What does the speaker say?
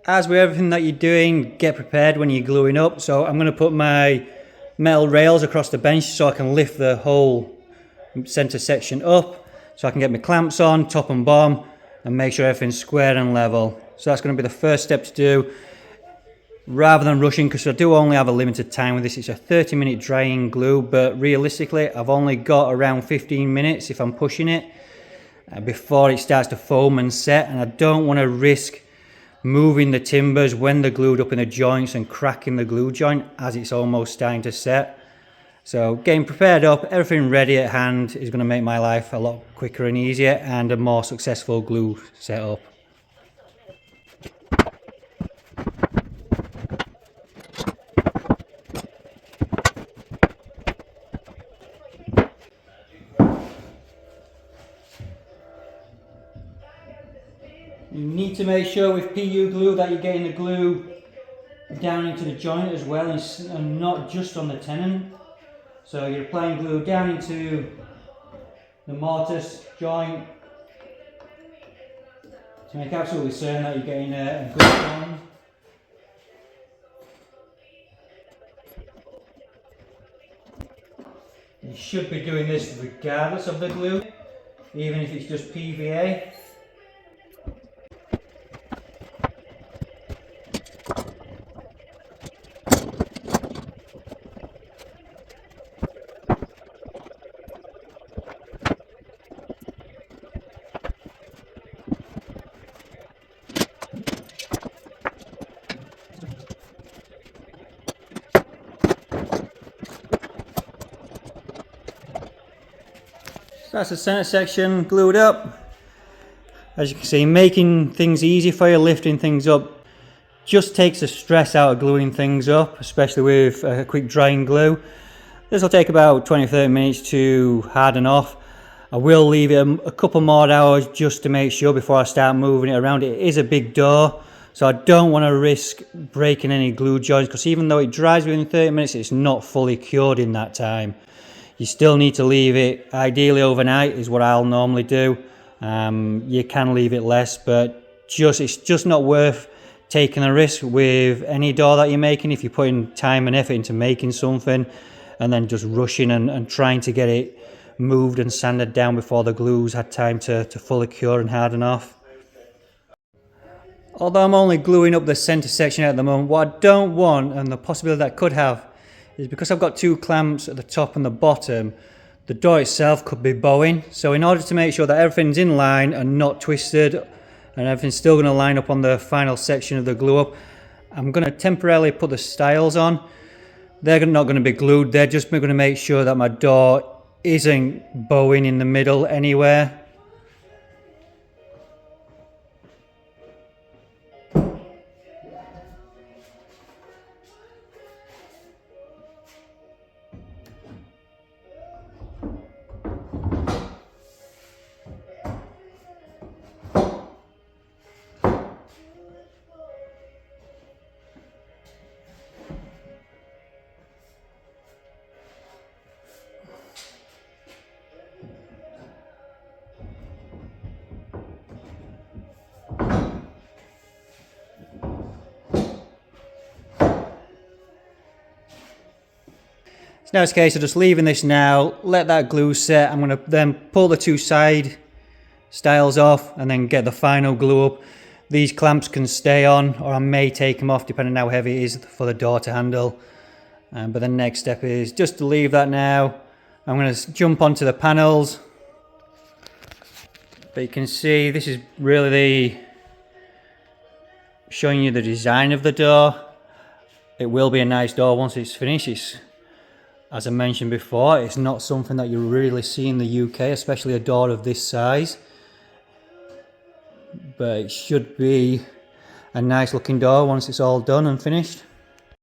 as with everything that you're doing, get prepared when you're gluing up. So I'm going to put my metal rails across the bench so I can lift the whole center section up, so I can get my clamps on top and bottom and make sure everything's square and level. So that's going to be the first step to do, rather than rushing, because I do only have a limited time with this. It's a 30-minute drying glue, but realistically I've only got around 15 minutes if I'm pushing it before it starts to foam and set, and I don't want to risk moving the timbers when they're glued up in the joints and cracking the glue joint as it's almost starting to set. So getting prepared up, everything ready at hand is going to make my life a lot quicker and easier, and a more successful glue setup. You need to make sure with PU glue that you're getting the glue down into the joint as well, and not just on the tenon. So you're applying glue down into the mortise joint to make absolutely certain that you're getting a good bond. You should be doing this regardless of the glue, even if it's just PVA. So that's the center section glued up. As you can see, making things easy for you, lifting things up, just takes the stress out of gluing things up, especially with a quick drying glue. This will take about 20-30 minutes to harden off. I will leave it a couple more hours just to make sure before I start moving it around. It is a big door, so I don't want to risk breaking any glue joints, because even though it dries within 30 minutes, it's not fully cured in that time. You still need to leave it, ideally overnight is what I'll normally do. You can leave it less, but it's just not worth taking a risk with any door that you're making if you're putting time and effort into making something and then just rushing and trying to get it moved and sanded down before the glue's had time to fully cure and harden off. Although I'm only gluing up the center section at the moment, what I don't want, and the possibility that could have, is because I've got two clamps at the top and the bottom, the door itself could be bowing. So in order to make sure that everything's in line and not twisted, and everything's still going to line up on the final section of the glue up, I'm going to temporarily put the stiles on. They're not going to be glued, they're just going to make sure that my door isn't bowing in the middle anywhere. So now it's a case of just leaving this now, let that glue set. I'm going to then pull the two side stiles off and then get the final glue up. These clamps can stay on, or I may take them off depending on how heavy it is for the door to handle. But the next step is just to leave that now. I'm going to jump onto the panels. But you can see this is really showing you the design of the door. It will be a nice door once it's finished. As I mentioned before, it's not something that you really see in the UK, especially a door of this size. But it should be a nice looking door once it's all done and finished.